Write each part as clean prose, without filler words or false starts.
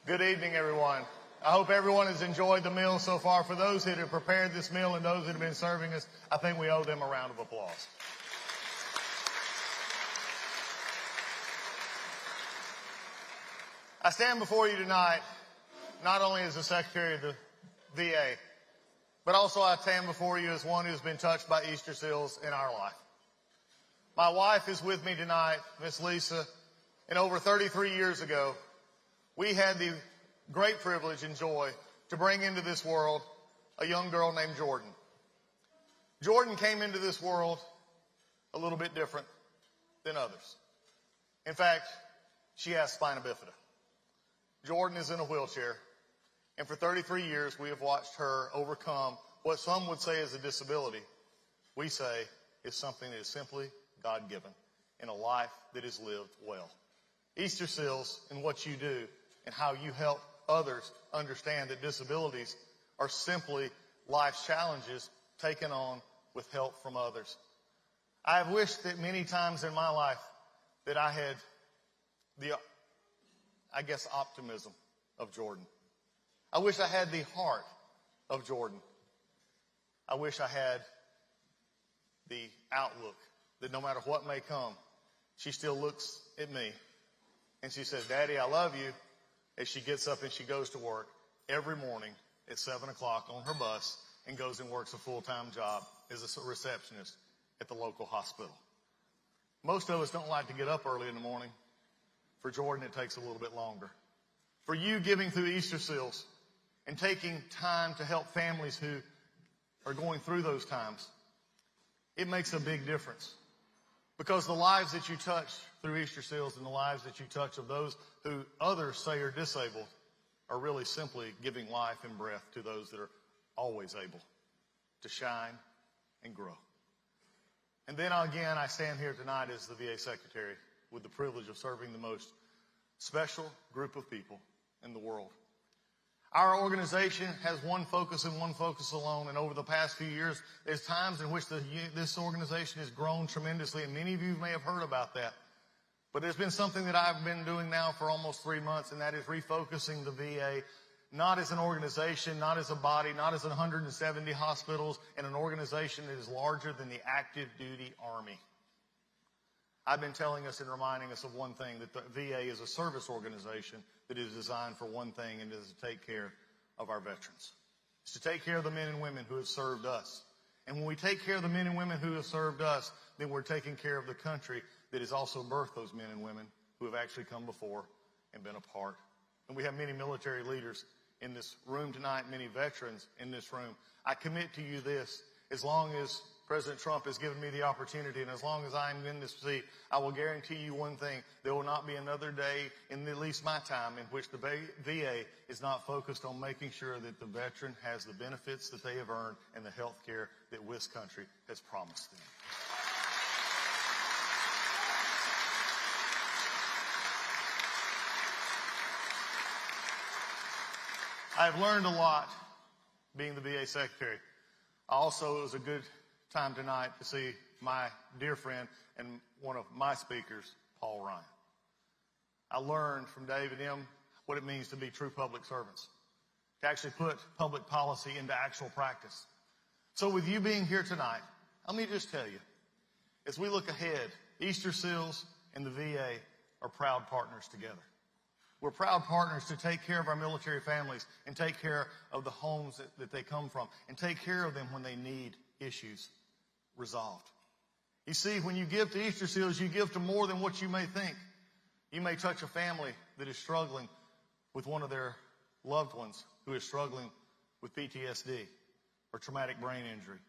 Good evening, everyone. I hope everyone has enjoyed the meal so far. For those that have prepared this meal and those that have been serving us, I think we owe them a round of applause. I stand before you tonight not only as the Secretary of the VA, but also I stand before you as one who's been touched by Easter seals in our life. My wife is with me tonight, Miss Lisa, and over 33 years ago, we had the great privilege and joy to bring into this world a young girl named Jordan. Jordan came into this world a little bit different than others. In fact, she has spina bifida. Jordan is in a wheelchair, and for 33 years we have watched her overcome what some would say is a disability. We say is something that is simply God-given in a life that is lived well. Easter seals and what you do and how you help others understand that disabilities are simply life's challenges taken on with help from others. I have wished that many times in my life that I had the, optimism of Jordan. I wish I had the heart of Jordan. I wish I had the outlook that no matter what may come, she still looks at me and she says, "Daddy, I love you," as she gets up and she goes to work every morning at 7 o'clock on her bus and goes and works a full-time job as a receptionist at the local hospital. Most of us don't like to get up early in the morning. For Jordan, it takes a little bit longer. For you giving through Easter seals and taking time to help families who are going through those times, it makes a big difference. Because the lives that you touch through Easter seals and the lives that you touch of those who others say are disabled are really simply giving life and breath to those that are always able to shine and grow. And then again, I stand here tonight as the VA Secretary with the privilege of serving the most special group of people in the world. Our organization has one focus and one focus alone, and over the past few years, there's times in which this organization has grown tremendously, and many of you may have heard about that. But there's been something that I've been doing now for almost 3 months, and that is refocusing the VA, not as an organization, not as a body, not as 170 hospitals, and an organization that is larger than the active duty Army. I've been telling us and reminding us of one thing, that the VA is a service organization that is designed for one thing, and it is to take care of our veterans. It's to take care of the men and women who have served us. And when we take care of the men and women who have served us, then we're taking care of the country that has also birthed those men and women who have actually come before and been a part. And we have many military leaders in this room tonight, many veterans in this room. I commit to you this, as long as President Trump has given me the opportunity, and as long as I'm in this seat, I will guarantee you one thing: there will not be another day in at least my time in which the VA is not focused on making sure that the veteran has the benefits that they have earned and the health care that this country has promised them. I've learned a lot being the VA Secretary. Also, it was a good time tonight to see my dear friend and one of my speakers, Paul Ryan. I learned from David M. what it means to be true public servants, to actually put public policy into actual practice. So with you being here tonight, let me just tell you, as we look ahead, Easter seals and the VA are proud partners together. We're proud partners to take care of our military families and take care of the homes that they come from and take care of them when they need issues resolved. You see, when you give to Easter seals, you give to more than what you may think. You may touch a family that is struggling with one of their loved ones who is struggling with PTSD or traumatic brain injury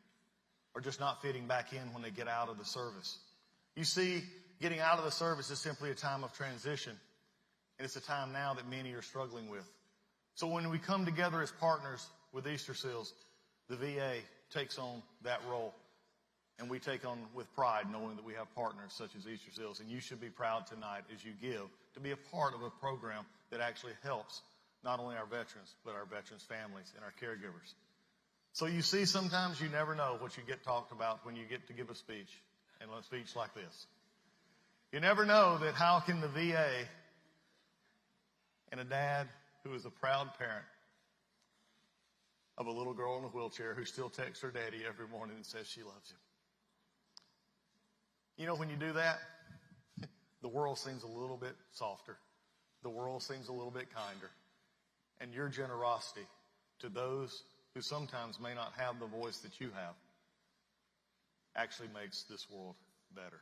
or just not fitting back in when they get out of the service. You see, getting out of the service is simply a time of transition, and it's a time now that many are struggling with. So when we come together as partners with Easter seals, the VA takes on that role. And we take on with pride knowing that we have partners such as Easter seals. And you should be proud tonight as you give to be a part of a program that actually helps not only our veterans, but our veterans' families and our caregivers. So you see, sometimes you never know what you get talked about when you get to give a speech, and a speech like this. You never know that how can the VA and a dad who is a proud parent of a little girl in a wheelchair who still texts her daddy every morning and says she loves him. You know, when you do that, the world seems a little bit softer. The world seems a little bit kinder. And your generosity to those who sometimes may not have the voice that you have actually makes this world better.